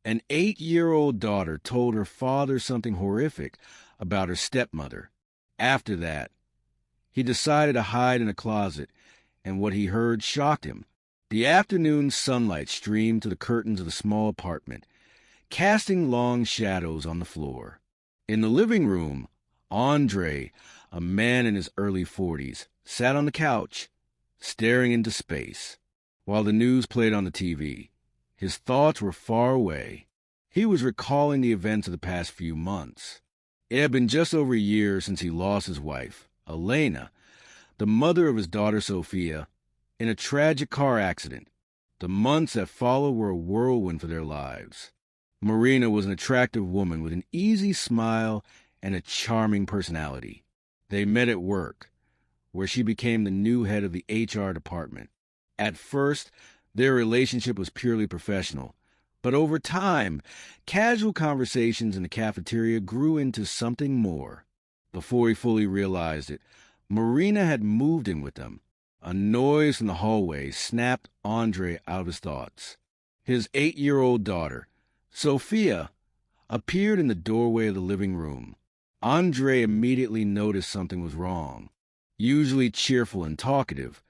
An 8-year-old daughter told her father something horrific about her stepmother. After that, he decided to hide in a closet, and what he heard shocked him. The afternoon sunlight streamed through the curtains of the small apartment, casting long shadows on the floor. In the living room, Andre, a man in his early 40s, sat on the couch, staring into space, while the news played on the TV. His thoughts were far away. He was recalling the events of the past few months. It had been just over a year since he lost his wife, Elena, the mother of his daughter Sophia, in a tragic car accident. The months that followed were a whirlwind for their lives. Marina was an attractive woman with an easy smile and a charming personality. They met at work, where she became the new head of the HR department. At first, their relationship was purely professional, but over time, casual conversations in the cafeteria grew into something more. Before he fully realized it, Marina had moved in with them. A noise from the hallway snapped Andre out of his thoughts. His 8-year-old daughter, Sophia, appeared in the doorway of the living room. Andre immediately noticed something was wrong. Usually cheerful and talkative,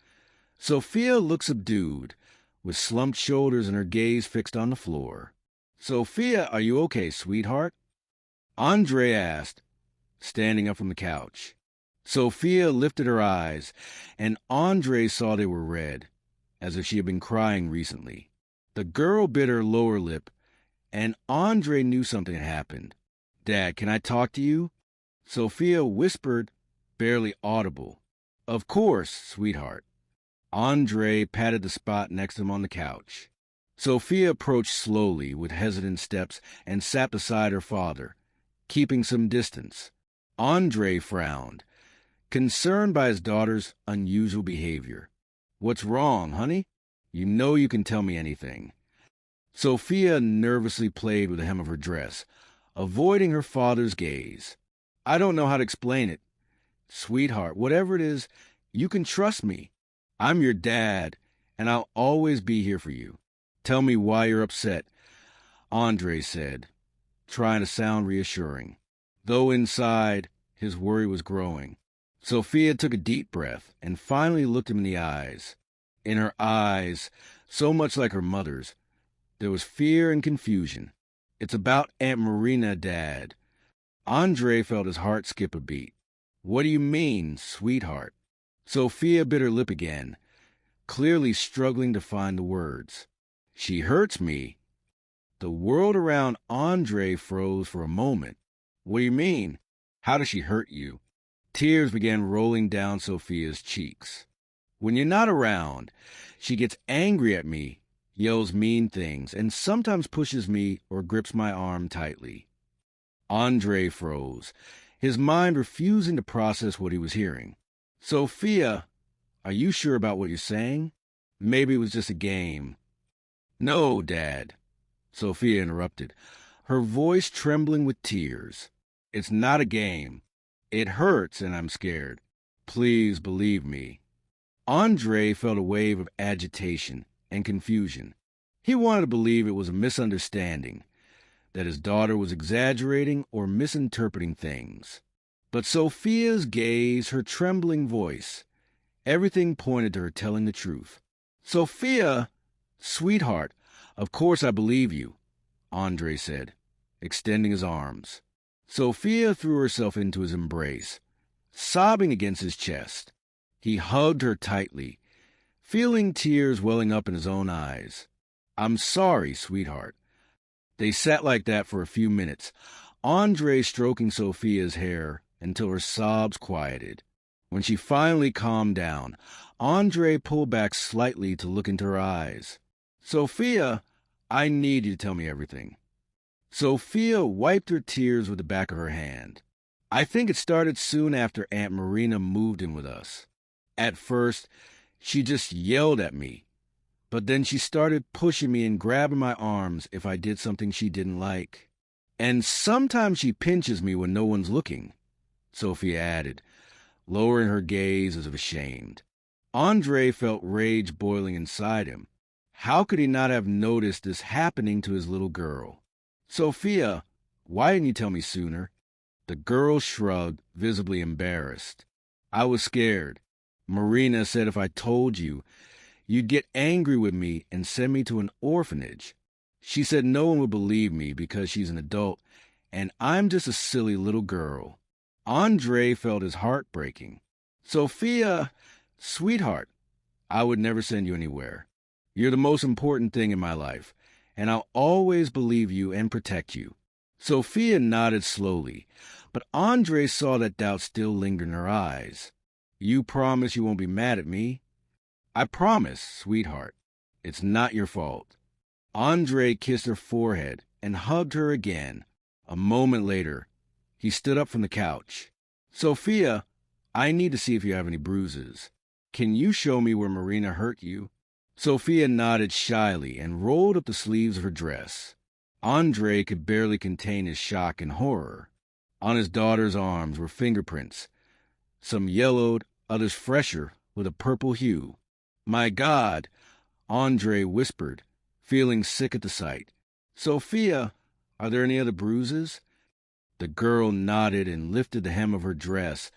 Sophia looked subdued, with slumped shoulders and her gaze fixed on the floor. "Sophia, are you okay, sweetheart?" Andre asked, standing up from the couch. Sophia lifted her eyes, and Andre saw they were red, as if she had been crying recently. The girl bit her lower lip, and Andre knew something had happened. "Dad, can I talk to you?" Sophia whispered, barely audible. "Of course, sweetheart." Andre patted the spot next to him on the couch. Sophia approached slowly with hesitant steps and sat beside her father, keeping some distance. Andre frowned, concerned by his daughter's unusual behavior. "What's wrong, honey? You know you can tell me anything." Sophia nervously played with the hem of her dress, avoiding her father's gaze. "I don't know how to explain it. Sweetheart, whatever it is, you can trust me. I'm your dad, and I'll always be here for you. Tell me why you're upset," Andre said, trying to sound reassuring, though inside his worry was growing. Sophia took a deep breath and finally looked him in the eyes. In her eyes, so much like her mother's, there was fear and confusion. "It's about Aunt Marina, Dad." Andre felt his heart skip a beat. "What do you mean, sweetheart?" Sophia bit her lip again, clearly struggling to find the words. "She hurts me." The world around Andre froze for a moment. "What do you mean? How does she hurt you?" Tears began rolling down Sophia's cheeks. "When you're not around, she gets angry at me, yells mean things, and sometimes pushes me or grips my arm tightly." Andre froze, his mind refusing to process what he was hearing. "Sophia, are you sure about what you're saying? Maybe it was just a game." "No, Dad," Sophia interrupted, her voice trembling with tears. "It's not a game. It hurts, and I'm scared. Please believe me." Andre felt a wave of agitation and confusion. He wanted to believe it was a misunderstanding, that his daughter was exaggerating or misinterpreting things. But Sophia's gaze, her trembling voice, everything pointed to her telling the truth. "Sophia, sweetheart, of course I believe you," Andre said, extending his arms. Sophia threw herself into his embrace, sobbing against his chest. He hugged her tightly, feeling tears welling up in his own eyes. "I'm sorry, sweetheart." They sat like that for a few minutes, Andre stroking Sophia's hair until her sobs quieted. When she finally calmed down, Andre pulled back slightly to look into her eyes. "Sophia, I need you to tell me everything." Sophia wiped her tears with the back of her hand. "I think it started soon after Aunt Marina moved in with us. At first, she just yelled at me, but then she started pushing me and grabbing my arms if I did something she didn't like. And sometimes she pinches me when no one's looking," Sophia added, lowering her gaze as if ashamed. Andre felt rage boiling inside him. How could he not have noticed this happening to his little girl? Sophia, why didn't you tell me sooner? The girl shrugged, visibly embarrassed. I was scared. Marina said if I told you, you'd get angry with me and send me to an orphanage. She said no one would believe me because she's an adult, and I'm just a silly little girl. Andre felt his heart breaking. Sophia, sweetheart, I would never send you anywhere. You're the most important thing in my life, and I'll always believe you and protect you. Sophia nodded slowly, but Andre saw that doubt still lingered in her eyes. You promise you won't be mad at me? I promise, sweetheart. It's not your fault. Andre kissed her forehead and hugged her again. A moment later, he stood up from the couch. Sophia, I need to see if you have any bruises. Can you show me where Marina hurt you? Sophia nodded shyly and rolled up the sleeves of her dress. Andre could barely contain his shock and horror. On his daughter's arms were fingerprints, some yellowed, others fresher, with a purple hue. My God, Andre whispered, feeling sick at the sight. Sophia, are there any other bruises? The girl nodded and lifted the hem of her dress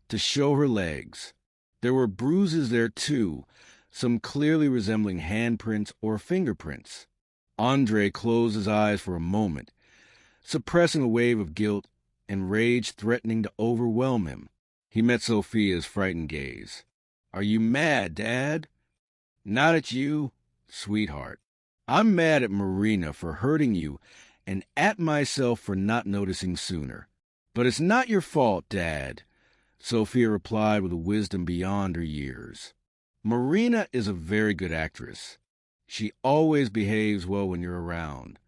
to show her legs. There were bruises there too, some clearly resembling handprints or fingerprints. Andre closed his eyes for a moment, suppressing a wave of guilt and rage threatening to overwhelm him. He met Sophia's frightened gaze. Are you mad, Dad? Not at you, sweetheart. I'm mad at Marina for hurting you and at myself for not noticing sooner. But it's not your fault, Dad, Sophia replied with a wisdom beyond her years. Marina is a very good actress. She always behaves well when you're around.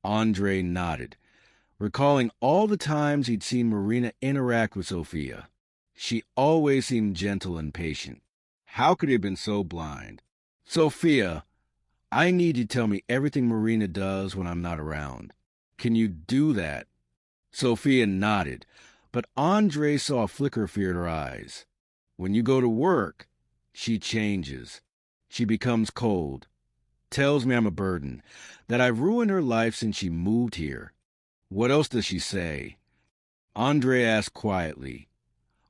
Andre nodded, recalling all the times he'd seen Marina interact with Sophia. She always seemed gentle and patient. How could he have been so blind? Sophia, I need you to tell me everything Marina does when I'm not around. Can you do that? Sophia nodded, but Andre saw a flicker of fear in her eyes. When you go to work, she changes. She becomes cold. Tells me I'm a burden, that I've ruined her life since she moved here. What else does she say? Andre asked quietly,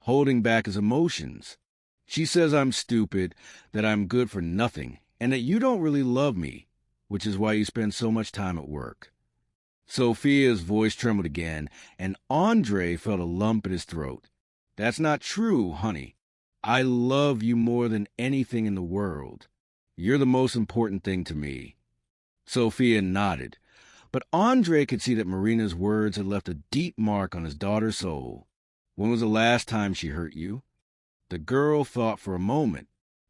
holding back his emotions. She says I'm stupid, that I'm good for nothing, and that you don't really love me, which is why you spend so much time at work. Sophia's voice trembled again, and Andre felt a lump in his throat. That's not true, honey. I love you more than anything in the world. You're the most important thing to me. Sophia nodded, but Andre could see that Marina's words had left a deep mark on his daughter's soul. When was the last time she hurt you? The girl thought for a moment.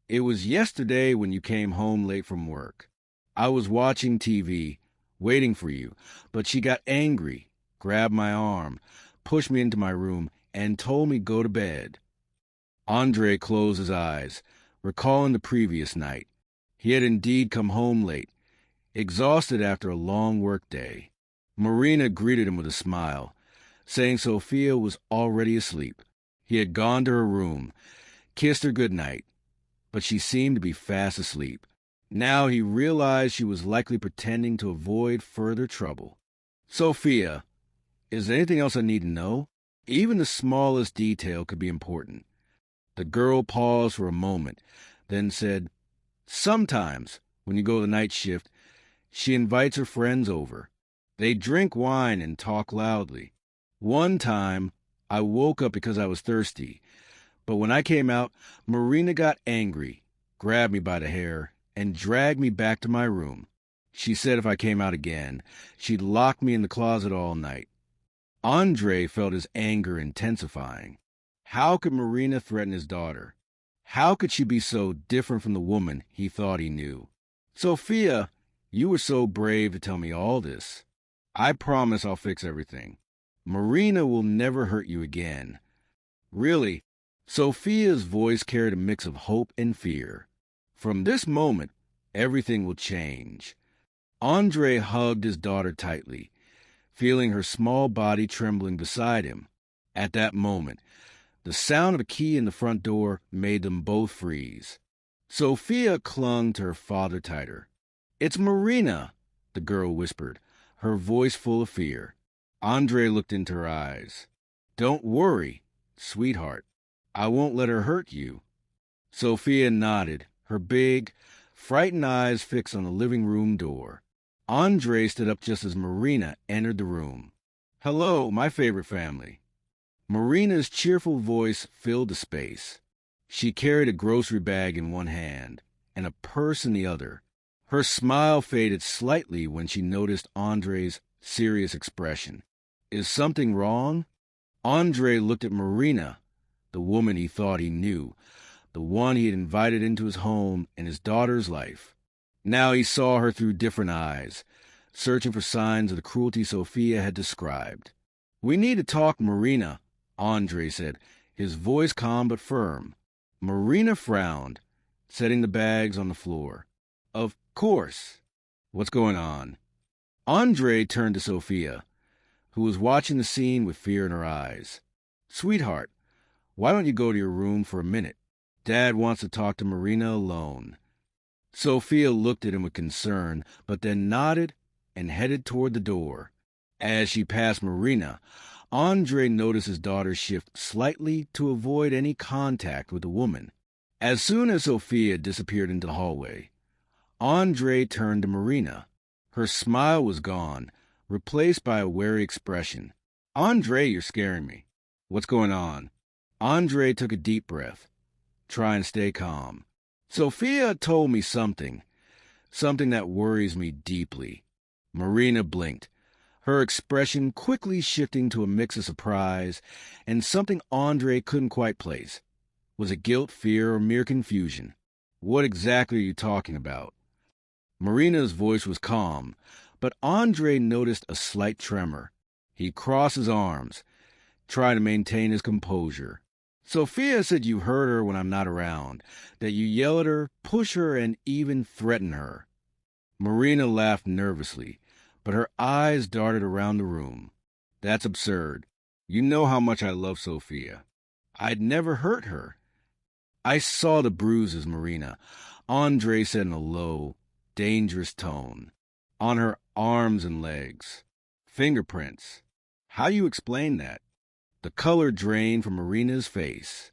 It was yesterday when you came home late from work. I was watching TV, waiting for you, but she got angry, grabbed my arm, pushed me into my room, and told me go to bed. Andre closed his eyes, recalling the previous night. He had indeed come home late, exhausted after a long workday. Marina greeted him with a smile, saying Sophia was already asleep. He had gone to her room, kissed her good night, but she seemed to be fast asleep. Now he realized she was likely pretending to avoid further trouble. Sophia, is there anything else I need to know? Even the smallest detail could be important. The girl paused for a moment, then said, Sometimes, when you go the night shift, she invites her friends over. They drink wine and talk loudly. One time, I woke up because I was thirsty, but when I came out, Marina got angry, grabbed me by the hair, and dragged me back to my room. She said if I came out again, she'd lock me in the closet all night. Andre felt his anger intensifying. How could Marina threaten his daughter? How could she be so different from the woman he thought he knew? Sophia, you were so brave to tell me all this. I promise I'll fix everything. Marina will never hurt you again. Really, Sophia's voice carried a mix of hope and fear. From this moment, everything will change. Andre hugged his daughter tightly, feeling her small body trembling beside him. At that moment, the sound of a key in the front door made them both freeze. Sophia clung to her father tighter. It's Marina, the girl whispered, her voice full of fear. Andre looked into her eyes. "Don't worry, sweetheart. I won't let her hurt you." Sophia nodded, her big, frightened eyes fixed on the living room door. Andre stood up just as Marina entered the room. "Hello, my favorite family." Marina's cheerful voice filled the space. She carried a grocery bag in one hand and a purse in the other. Her smile faded slightly when she noticed Andre's serious expression. "Is something wrong?" Andre looked at Marina, the woman he thought he knew, the one he had invited into his home and his daughter's life. Now he saw her through different eyes, searching for signs of the cruelty Sophia had described. "We need to talk, Marina," Andre said, his voice calm but firm. Marina frowned, setting the bags on the floor. "Of course. What's going on?" Andre turned to Sophia, who was watching the scene with fear in her eyes. "Sweetheart, why don't you go to your room for a minute? Dad wants to talk to Marina alone." Sophia looked at him with concern, but then nodded and headed toward the door. As she passed Marina, Andre noticed his daughter shift slightly to avoid any contact with the woman. As soon as Sophia disappeared into the hallway, Andre turned to Marina. Her smile was gone, replaced by a wary expression. "Andre, you're scaring me. What's going on?" Andre took a deep breath, trying to stay calm. "Sophia told me something that worries me deeply." Marina blinked, her expression quickly shifting to a mix of surprise and something Andre couldn't quite place. Was it guilt, fear, or mere confusion? "What exactly are you talking about?" Marina's voice was calm, but Andre noticed a slight tremor. He crossed his arms, trying to maintain his composure. "Sophia said you hurt her when I'm not around, that you yell at her, push her, and even threaten her." Marina laughed nervously, but her eyes darted around the room. "That's absurd. You know how much I love Sophia. I'd never hurt her." "I saw the bruises, Marina," Andre said in a low, dangerous tone. "On her arms and legs. Fingerprints. How do you explain that?" The color drained from Marina's face.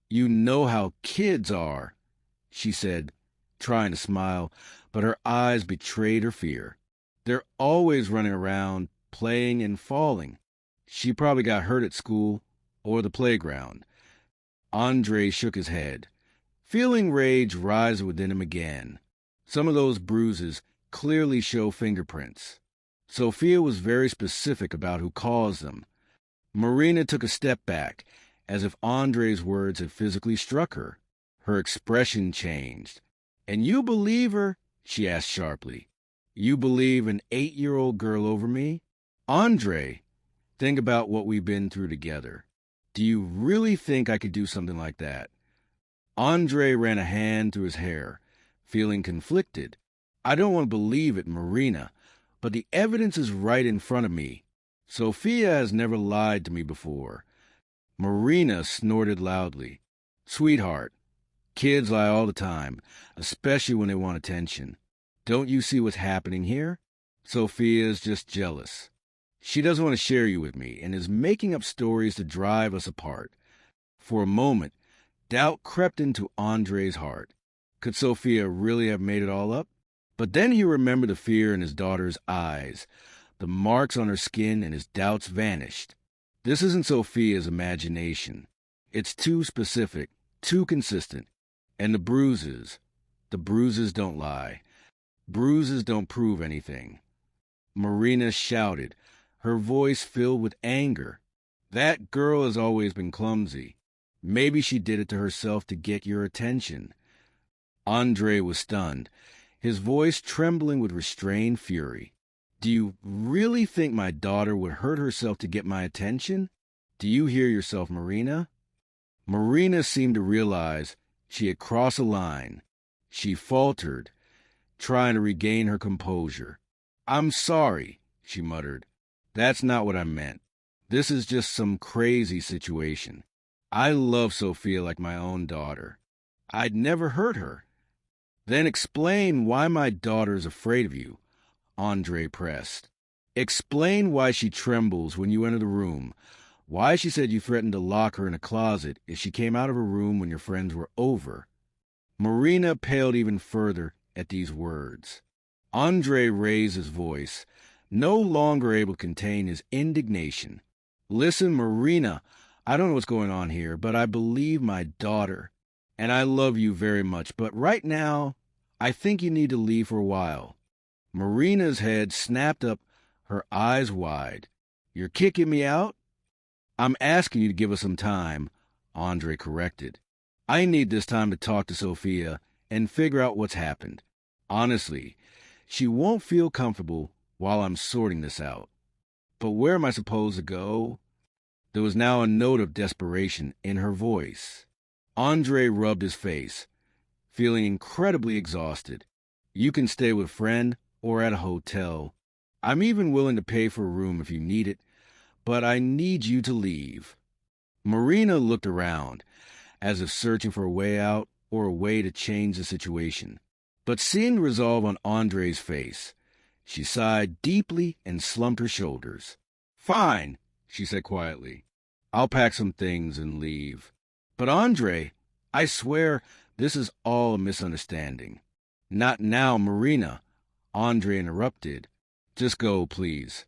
"You know how kids are," she said, trying to smile, but her eyes betrayed her fear. "They're always running around, playing and falling. She probably got hurt at school or the playground." Andre shook his head, feeling rage rise within him again. Some of those bruises clearly show fingerprints. Sophia was very specific about who caused them. Marina took a step back, as if Andre's words had physically struck her. Her expression changed. "And you believe her?" she asked sharply. "You believe an 8-year-old girl over me? Andre, think about what we've been through together. Do you really think I could do something like that?" Andre ran a hand through his hair, feeling conflicted. "I don't want to believe it, Marina, but the evidence is right in front of me. Sophia has never lied to me before." Marina snorted loudly. "Sweetheart, kids lie all the time, especially when they want attention. Don't you see what's happening here? Sophia's just jealous. She doesn't want to share you with me and is making up stories to drive us apart." For a moment, doubt crept into Andre's heart. Could Sophia really have made it all up? But then he remembered the fear in his daughter's eyes, the marks on her skin, and his doubts vanished. This isn't Sophia's imagination. It's too specific, too consistent. And the bruises don't lie. Bruises don't prove anything. Marina shouted, her voice filled with anger. "That girl has always been clumsy. Maybe she did it to herself to get your attention." Andre was stunned, his voice trembling with restrained fury. "Do you really think my daughter would hurt herself to get my attention? Do you hear yourself, Marina?" Marina seemed to realize she had crossed a line. She faltered, trying to regain her composure. "I'm sorry," she muttered. "That's not what I meant. This is just some crazy situation. I love Sophia like my own daughter. I'd never hurt her." "Then explain why my daughter is afraid of you," Andre pressed. Explain why she trembles when you enter the room. Why she said you threatened to lock her in a closet if she came out of her room when your friends were over. Marina paled even further at these words. Andre raised his voice, no longer able to contain his indignation. Listen, Marina, I don't know what's going on here, but I believe my daughter, and I love you very much, but right now, I think you need to leave for a while. Marina's head snapped up, her eyes wide. You're kicking me out? I'm asking you to give us some time, Andre corrected. I need this time to talk to Sophia and figure out what's happened. Honestly, she won't feel comfortable while I'm sorting this out. But where am I supposed to go? There was now a note of desperation in her voice. Andre rubbed his face, feeling incredibly exhausted. You can stay with a friend or at a hotel. I'm even willing to pay for a room if you need it, but I need you to leave. Marina looked around, as if searching for a way out or a way to change the situation. But seeing resolve on Andre's face, she sighed deeply and slumped her shoulders. Fine, she said quietly. I'll pack some things and leave. But Andre, I swear this is all a misunderstanding. Not now, Marina, Andre interrupted. Just go, please.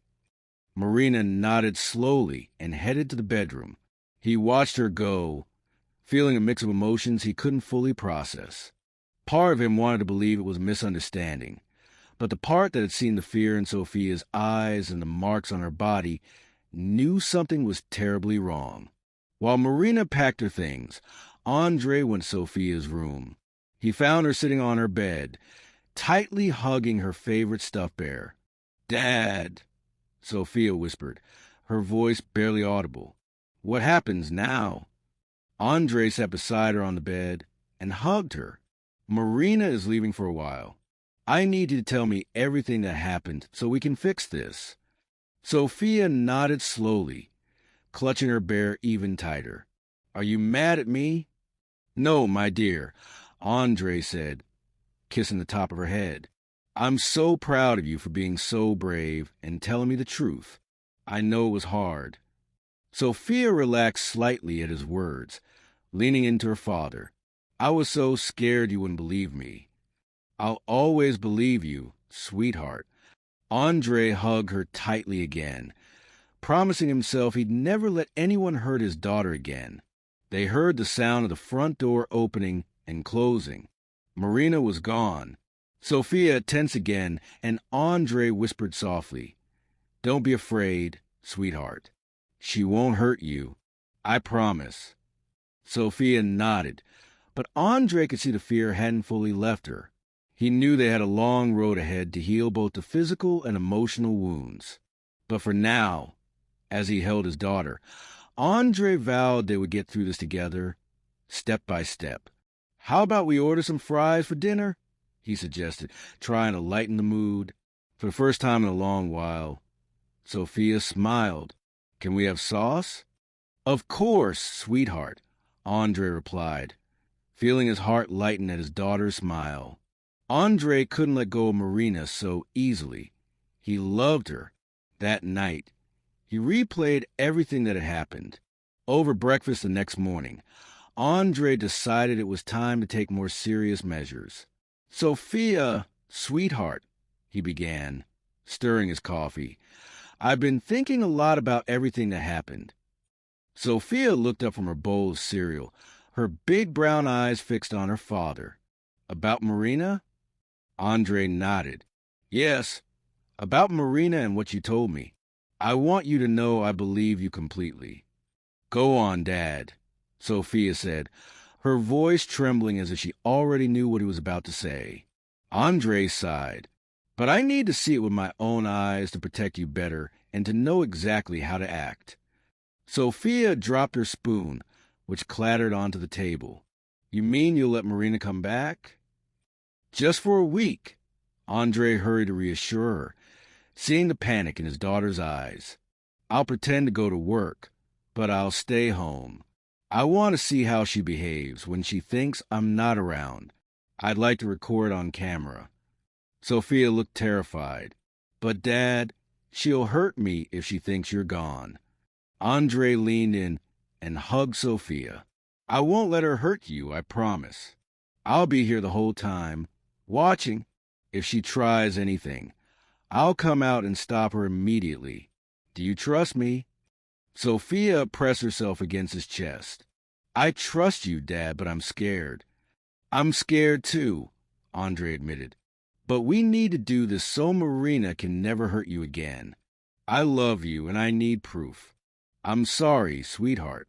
Marina nodded slowly and headed to the bedroom. He watched her go, feeling a mix of emotions he couldn't fully process. Part of him wanted to believe it was a misunderstanding, but the part that had seen the fear in Sophia's eyes and the marks on her body knew something was terribly wrong. While Marina packed her things, Andre went to Sophia's room. He found her sitting on her bed, tightly hugging her favorite stuffed bear. Dad, Sophia whispered, her voice barely audible. What happens now? Andre sat beside her on the bed and hugged her. Marina is leaving for a while. I need you to tell me everything that happened so we can fix this. Sophia nodded slowly, clutching her bear even tighter. Are you mad at me? No, my dear, Andre said, kissing the top of her head. I'm so proud of you for being so brave and telling me the truth. I know it was hard. Sophia relaxed slightly at his words, leaning into her father. I was so scared you wouldn't believe me. I'll always believe you, sweetheart. Andre hugged her tightly again, promising himself he'd never let anyone hurt his daughter again. They heard the sound of the front door opening and closing. Marina was gone. Sophia tense again, and Andre whispered softly, Don't be afraid, sweetheart. She won't hurt you. I promise. Sophia nodded, but Andre could see the fear hadn't fully left her. He knew they had a long road ahead to heal both the physical and emotional wounds. But for now, as he held his daughter, Andre vowed they would get through this together, step by step. How about we order some fries for dinner? He suggested, trying to lighten the mood. For the first time in a long while, Sophia smiled. Can we have sauce? Of course, sweetheart, Andre replied, feeling his heart lighten at his daughter's smile. Andre couldn't let go of Marina so easily. He loved her. That night, he replayed everything that had happened. Over breakfast the next morning, Andre decided it was time to take more serious measures. Sophia, sweetheart, he began, stirring his coffee. I've been thinking a lot about everything that happened. Sophia looked up from her bowl of cereal, her big brown eyes fixed on her father. About Marina? Andre nodded. Yes, about Marina and what you told me. I want you to know I believe you completely. Go on, Dad, Sophia said, her voice trembling as if she already knew what he was about to say. Andre sighed. But I need to see it with my own eyes to protect you better and to know exactly how to act. Sophia dropped her spoon, which clattered onto the table. You mean you'll let Marina come back? Just for a week, Andre hurried to reassure her, seeing the panic in his daughter's eyes. I'll pretend to go to work, but I'll stay home. I want to see how she behaves when she thinks I'm not around. I'd like to record on camera. Sophia looked terrified. But, Dad, She'll hurt me if she thinks you're gone. Andre leaned in and hugged Sophia. I won't let her hurt you, I promise. I'll be here the whole time, watching. If she tries anything, I'll come out and stop her immediately. Do you trust me? Sophia pressed herself against his chest. I trust you, Dad, but I'm scared. I'm scared too, Andre admitted. But we need to do this so Marina can never hurt you again. I love you and I need proof. I'm sorry, sweetheart.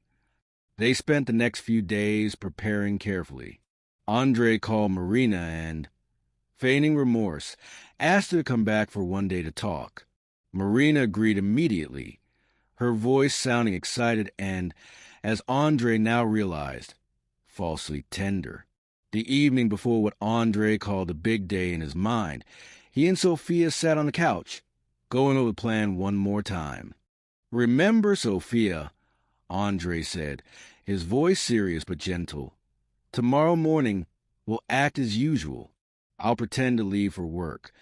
They spent the next few days preparing carefully. Andre called Marina and, feigning remorse, asked her to come back for one day to talk. Marina agreed immediately, her voice sounding excited and, as Andre now realized, falsely tender. The evening before what Andre called the big day in his mind, he and Sophia sat on the couch, going over the plan one more time. Remember, Sophia, Andre said, his voice serious but gentle. Tomorrow morning, we'll act as usual. I'll pretend to leave for work,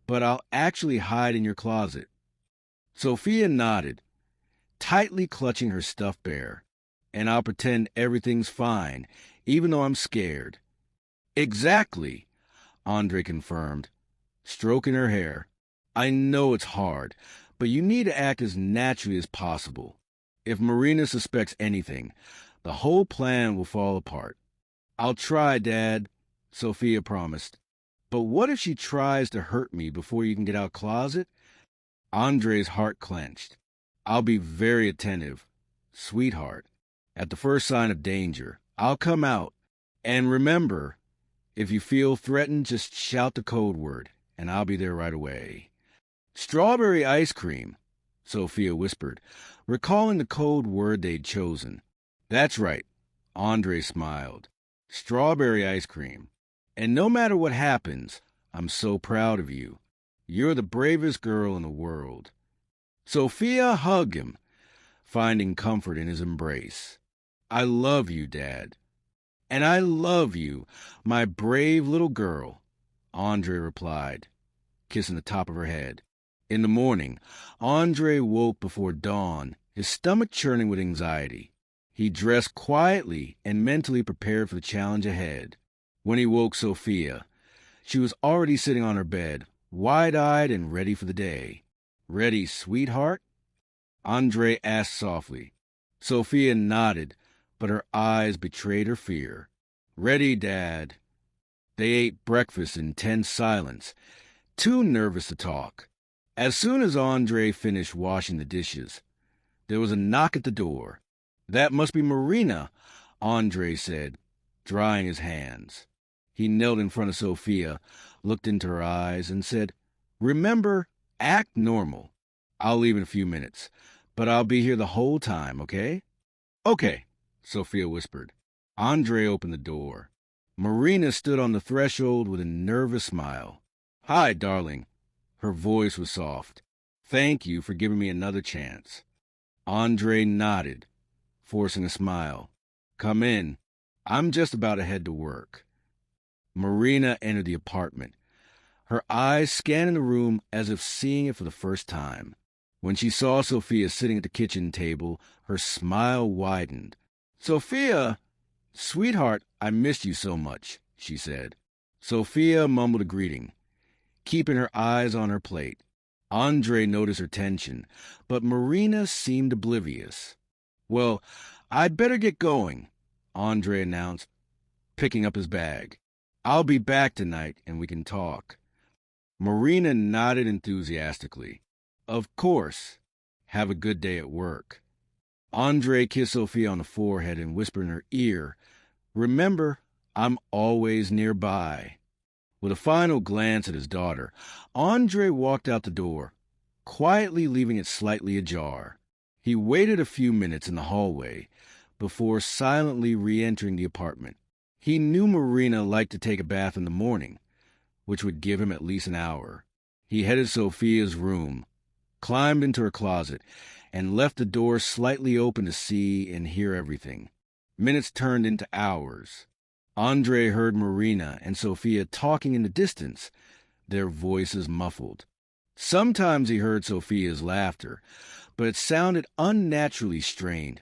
but I'll actually hide in your closet. Sophia nodded, tightly clutching her stuffed bear. And I'll pretend everything's fine, even though I'm scared. Exactly, Andre confirmed, stroking her hair. I know it's hard, but you need to act as naturally as possible. If Marina suspects anything, the whole plan will fall apart. I'll try, Dad, Sophia promised. But what if she tries to hurt me before you can get out of the closet? Andre's heart clenched. I'll be very attentive, sweetheart. At the first sign of danger, I'll come out. And remember, if you feel threatened, just shout the code word, and I'll be there right away. Strawberry ice cream, Sophia whispered, recalling the code word they'd chosen. That's right, Andre smiled. Strawberry ice cream. And no matter what happens, I'm so proud of you. You're the bravest girl in the world. Sophia hugged him, finding comfort in his embrace. I love you, Dad. And I love you, my brave little girl, Andre replied, kissing the top of her head. In the morning, Andre woke before dawn, his stomach churning with anxiety. He dressed quietly and mentally prepared for the challenge ahead. When he woke Sophia, she was already sitting on her bed, wide-eyed and ready for the day. Ready, sweetheart? Andre asked softly. Sophia nodded, but her eyes betrayed her fear. Ready, Dad. They ate breakfast in tense silence, too nervous to talk. As soon as Andre finished washing the dishes, there was a knock at the door. That must be Marina, Andre said, drying his hands. He knelt in front of Sophia, looked into her eyes, and said, Remember, act normal. I'll leave in a few minutes, but I'll be here the whole time, okay? Okay, Sophia whispered. Andre opened the door. Marina stood on the threshold with a nervous smile. Hi, darling. Her voice was soft. Thank you for giving me another chance. Andre nodded, forcing a smile. Come in. I'm just about to head to work. Marina entered the apartment, her eyes scanning the room as if seeing it for the first time. When she saw Sophia sitting at the kitchen table, her smile widened. Sophia! Sweetheart, I missed you so much, she said. Sophia mumbled a greeting, keeping her eyes on her plate. Andre noticed her tension, but Marina seemed oblivious. Well, I'd better get going, Andre announced, picking up his bag. I'll be back tonight and we can talk. Marina nodded enthusiastically. Of course. Have a good day at work. Andre kissed Sophia on the forehead and whispered in her ear, Remember, I'm always nearby. With a final glance at his daughter, Andre walked out the door, quietly leaving it slightly ajar. He waited a few minutes in the hallway before silently re-entering the apartment. He knew Marina liked to take a bath in the morning, which would give him at least an hour. He headed to Sophia's room, climbed into her closet, and left the door slightly open to see and hear everything. Minutes turned into hours. Andre heard Marina and Sophia talking in the distance, their voices muffled. Sometimes he heard Sophia's laughter, but it sounded unnaturally strained,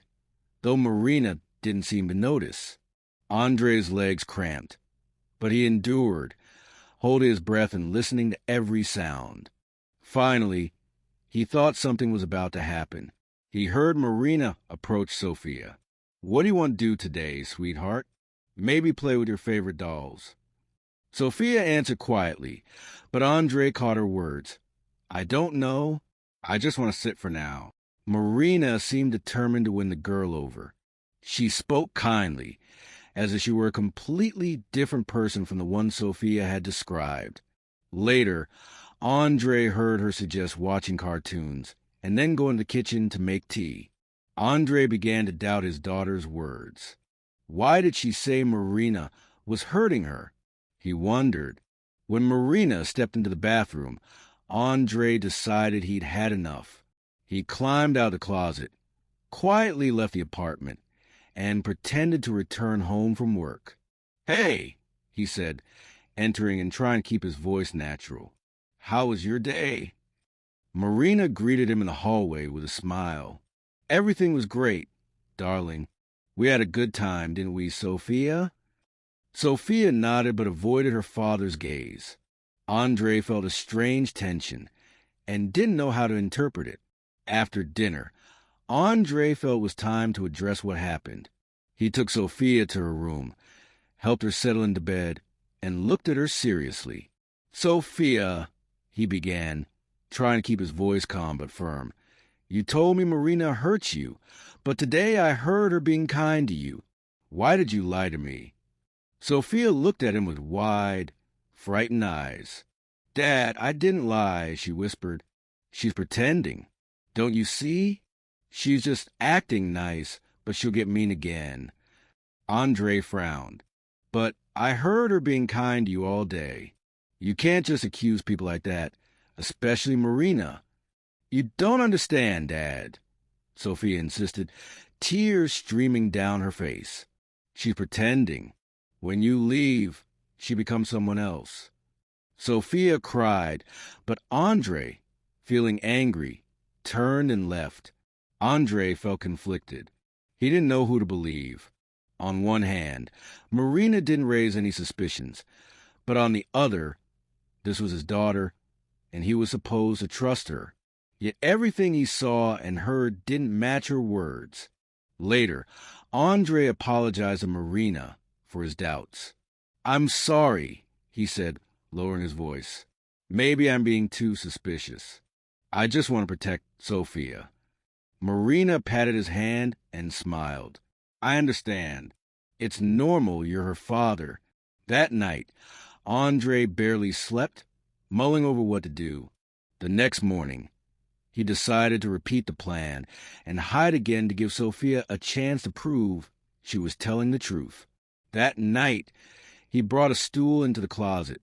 though Marina didn't seem to notice. Andre's legs cramped, but he endured, holding his breath and listening to every sound. Finally, he thought something was about to happen. He heard Marina approach Sophia. "What do you want to do today, sweetheart? Maybe play with your favorite dolls." Sophia answered quietly, but Andre caught her words. "I don't know. I just want to sit for now." Marina seemed determined to win the girl over. She spoke kindly, as if she were a completely different person from the one Sophia had described. Later, Andre heard her suggest watching cartoons and then go in the kitchen to make tea. Andre began to doubt his daughter's words. Why did she say Marina was hurting her? He wondered. When Marina stepped into the bathroom, Andre decided he'd had enough. He climbed out of the closet, quietly left the apartment, and pretended to return home from work. "Hey," he said, entering and trying to keep his voice natural. "How was your day?" Marina greeted him in the hallway with a smile. "Everything was great, darling. We had a good time, didn't we, Sophia?" Sophia nodded but avoided her father's gaze. Andre felt a strange tension and didn't know how to interpret it. After dinner, Andre felt it was time to address what happened. He took Sophia to her room, helped her settle into bed, and looked at her seriously. "Sophia," he began, trying to keep his voice calm but firm, "you told me Marina hurt you, but today I heard her being kind to you. Why did you lie to me?" Sophia looked at him with wide, frightened eyes. "Dad, I didn't lie," she whispered. "She's pretending. Don't you see? She's just acting nice, but she'll get mean again." Andre frowned. "But I heard her being kind to you all day. You can't just accuse people like that, especially Marina." "You don't understand, Dad," Sophia insisted, tears streaming down her face. "She's pretending. When you leave, she becomes someone else." Sophia cried, but Andre, feeling angry, turned and left. Andre felt conflicted. He didn't know who to believe. On one hand, Marina didn't raise any suspicions, but on the other, this was his daughter, and he was supposed to trust her. Yet everything he saw and heard didn't match her words. Later, Andre apologized to Marina for his doubts. "I'm sorry," he said, lowering his voice. "Maybe I'm being too suspicious. I just want to protect Sophia." Marina patted his hand and smiled. "I understand. It's normal you're her father." That night, Andre barely slept, mulling over what to do. The next morning, he decided to repeat the plan and hide again to give Sophia a chance to prove she was telling the truth. That night, he brought a stool into the closet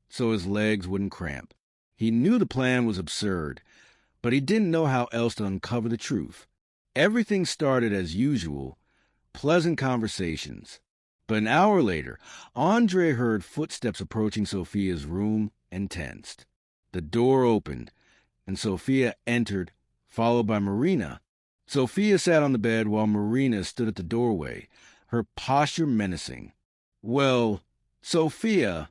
so his legs wouldn't cramp. He knew the plan was absurd, but he didn't know how else to uncover the truth. Everything started as usual, pleasant conversations. But an hour later, Andre heard footsteps approaching Sophia's room and tensed. The door opened, and Sophia entered, followed by Marina. Sophia sat on the bed while Marina stood at the doorway, her posture menacing. "Well, Sophia,"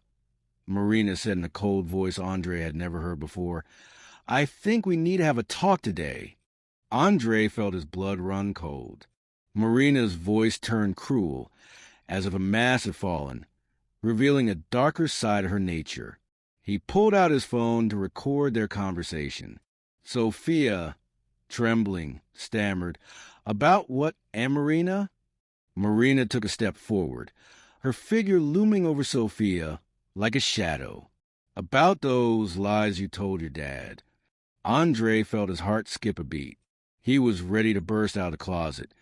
Marina said in a cold voice Andre had never heard before, "I think we need to have a talk today." Andre felt his blood run cold. Marina's voice turned cruel, as if a mask had fallen, revealing a darker side of her nature. He pulled out his phone to record their conversation. Sophia, trembling, stammered, "About what, Marina?" Marina took a step forward, her figure looming over Sophia like a shadow. "About those lies you told your dad." Andre felt his heart skip a beat. He was ready to burst out of the closet,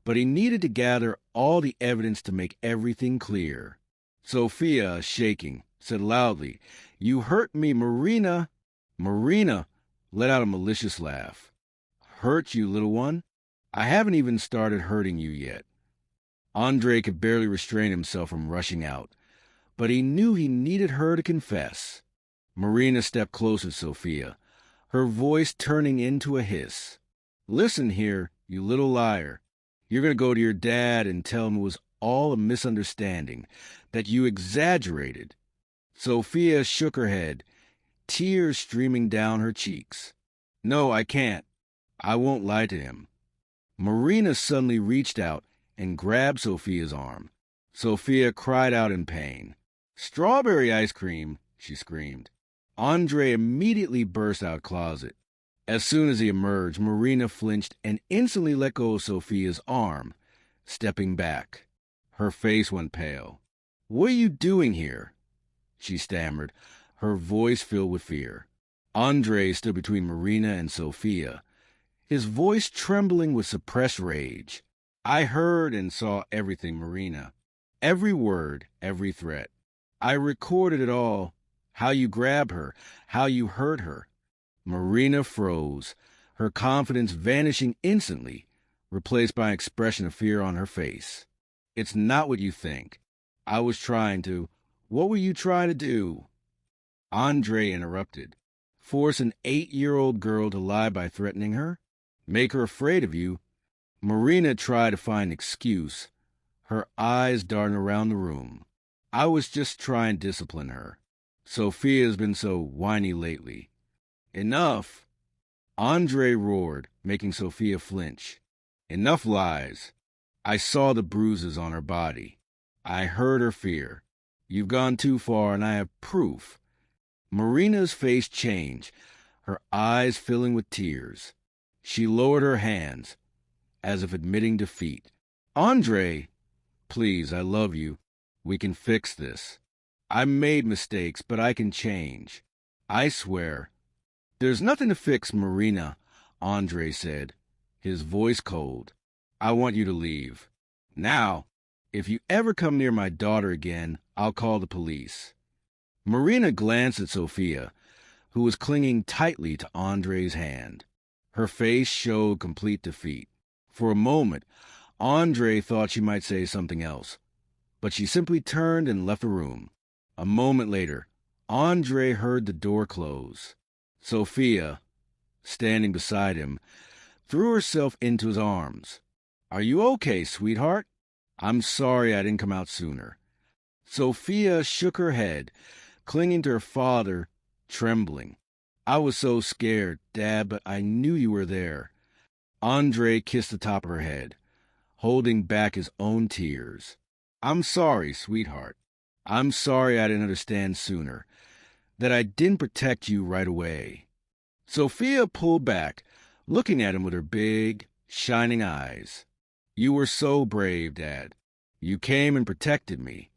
but he needed to gather all the evidence to make everything clear. Sophia, shaking, said loudly, "You hurt me, Marina." Marina let out a malicious laugh. "Hurt you, little one? I haven't even started hurting you yet." Andre could barely restrain himself from rushing out, but he knew he needed her to confess. Marina stepped closer to Sophia, her voice turning into a hiss. "Listen here, you little liar. You're going to go to your dad and tell him it was all a misunderstanding, that you exaggerated." Sophia shook her head, tears streaming down her cheeks. "No, I can't. I won't lie to him." Marina suddenly reached out and grabbed Sophia's arm. Sophia cried out in pain. "Strawberry ice cream!" she screamed. Andre immediately burst out of the closet. As soon as he emerged, Marina flinched and instantly let go of Sophia's arm, stepping back. Her face went pale. "What are you doing here?" she stammered, her voice filled with fear. Andre stood between Marina and Sophia, his voice trembling with suppressed rage. "I heard and saw everything, Marina. Every word, every threat. I recorded it all. How you grabbed her, how you hurt her." Marina froze, her confidence vanishing instantly, replaced by an expression of fear on her face. "It's not what you think. I was trying to. What were you trying to do?" Andre interrupted. "Force an 8-year-old girl to lie by threatening her? Make her afraid of you?" Marina tried to find an excuse, her eyes darting around the room. "I was just trying to discipline her. Sophia's been so whiny lately." "Enough!" Andre roared, making Sophia flinch. "Enough lies. I saw the bruises on her body. I heard her fear. You've gone too far, and I have proof." Marina's face changed, her eyes filling with tears. She lowered her hands, as if admitting defeat. "Andre, please, I love you. We can fix this. I made mistakes, but I can change. I swear." "There's nothing to fix, Marina," Andre said, his voice cold. "I want you to leave. Now, if you ever come near my daughter again, I'll call the police." Marina glanced at Sophia, who was clinging tightly to Andre's hand. Her face showed complete defeat. For a moment, Andre thought she might say something else, but she simply turned and left the room. A moment later, Andre heard the door close. Sophia, standing beside him, threw herself into his arms. "Are you okay, sweetheart? I'm sorry I didn't come out sooner." Sophia shook her head, clinging to her father, trembling. "I was so scared, Dad, but I knew you were there." Andre kissed the top of her head, holding back his own tears. "I'm sorry, sweetheart. I'm sorry I didn't understand sooner, that I didn't protect you right away." Sophia pulled back, looking at him with her big, shining eyes. "You were so brave, Dad. You came and protected me."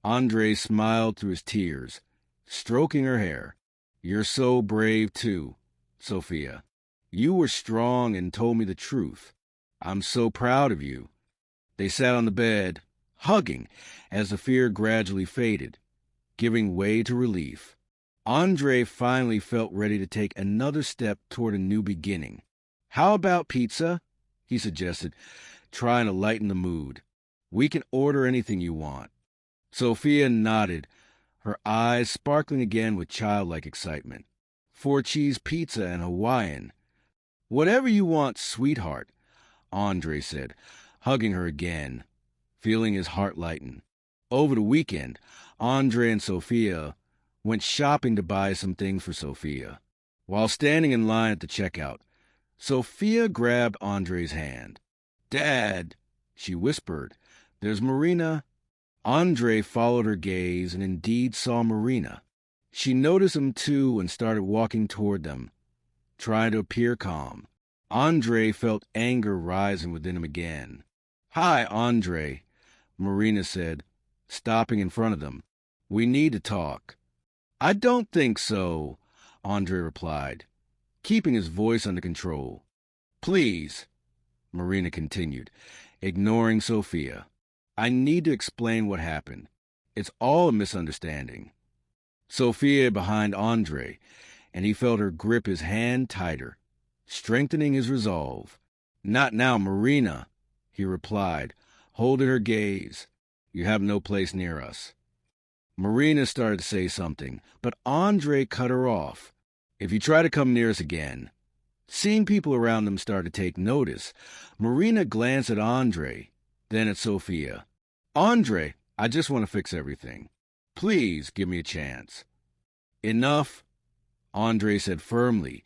Andre smiled through his tears, stroking her hair. "You're so brave, too, Sophia. You were strong and told me the truth. I'm so proud of you." They sat on the bed, hugging, as the fear gradually faded, giving way to relief. Andre finally felt ready to take another step toward a new beginning. "How about pizza?" he suggested, trying to lighten the mood. "We can order anything you want." Sophia nodded, her eyes sparkling again with childlike excitement. "4-cheese pizza and Hawaiian." "Whatever you want, sweetheart," Andre said, hugging her again, feeling his heart lighten. Over the weekend, Andre and Sophia went shopping to buy some things for Sophia. While standing in line at the checkout, Sophia grabbed Andre's hand. "Dad," she whispered, "there's Marina." Andre followed her gaze and indeed saw Marina. She noticed him too and started walking toward them, trying to appear calm. Andre felt anger rising within him again. "Hi, Andre," Marina said, stopping in front of them. "We need to talk." "I don't think so," Andre replied, keeping his voice under control. "Please," Marina continued, ignoring Sophia. "I need to explain what happened. It's all a misunderstanding." Sophia behind Andre, and he felt her grip his hand tighter, strengthening his resolve. "Not now, Marina," he replied, holding her gaze. "You have no place near us." Marina started to say something, but Andre cut her off. if you try to come near us again. Seeing people around them start to take notice, Marina glanced at Andre, then at Sophia. Andre, I just want to fix everything. Please give me a chance. Enough, Andre said firmly,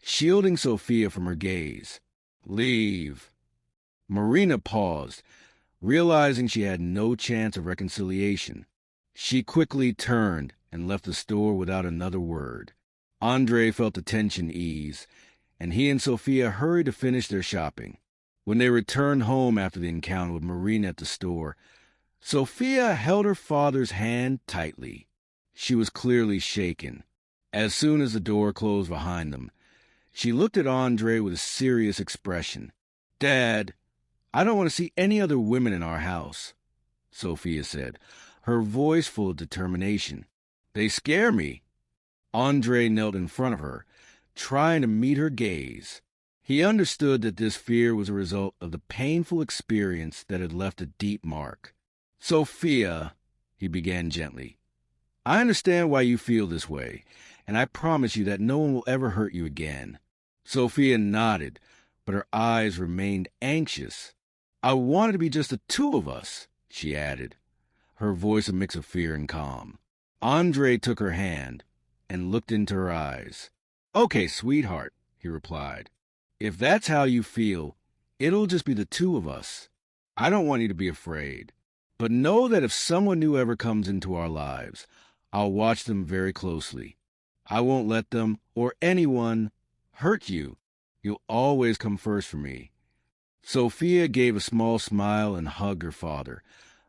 shielding Sophia from her gaze. Leave. Marina paused, realizing she had no chance of reconciliation. She quickly turned and left the store without another word. Andre felt the tension ease, and he and Sophia hurried to finish their shopping. When they returned home after the encounter with Marina at the store, Sophia held her father's hand tightly. She was clearly shaken. As soon as the door closed behind them, she looked at Andre with a serious expression. Dad, I don't want to see any other women in our house, Sophia said, her voice full of determination. They scare me. Andre knelt in front of her, trying to meet her gaze. He understood that this fear was a result of the painful experience that had left a deep mark. Sophia, he began gently, I understand why you feel this way, and I promise you that no one will ever hurt you again. Sophia nodded, but her eyes remained anxious. I want it to be just the two of us, she added, her voice a mix of fear and calm. Andre took her hand and looked into her eyes. Okay, sweetheart, he replied. If that's how you feel, it'll just be the two of us. I don't want you to be afraid. But know that if someone new ever comes into our lives, I'll watch them very closely. I won't let them, or anyone, hurt you. You'll always come first for me. Sophia gave a small smile and hugged her father,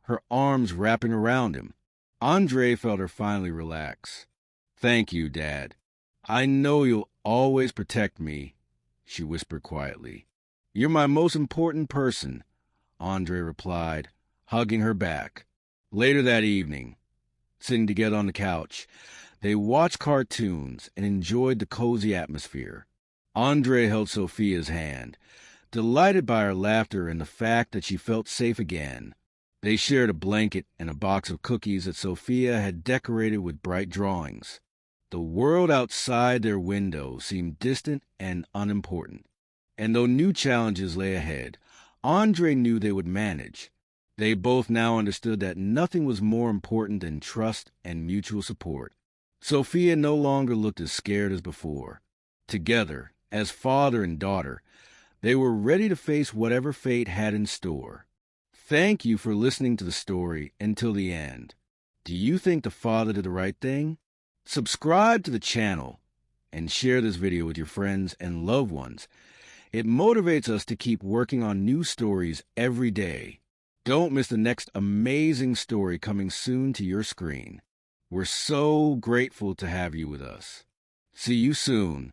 her arms wrapping around him. Andre felt her finally relax. Thank you, Dad. I know you'll always protect me, she whispered quietly. You're my most important person, Andre replied, hugging her back. Later that evening, sitting together on the couch, they watched cartoons and enjoyed the cozy atmosphere. Andre held Sophia's hand, delighted by her laughter and the fact that she felt safe again. They shared a blanket and a box of cookies that Sophia had decorated with bright drawings. The world outside their window seemed distant and unimportant, and though new challenges lay ahead, Andre knew they would manage. They both now understood that nothing was more important than trust and mutual support. Sophia no longer looked as scared as before. Together, as father and daughter, they were ready to face whatever fate had in store. Thank you for listening to the story until the end. Do you think the father did the right thing? Subscribe to the channel and share this video with your friends and loved ones. It motivates us to keep working on new stories every day. Don't miss the next amazing story coming soon to your screen. We're so grateful to have you with us. See you soon.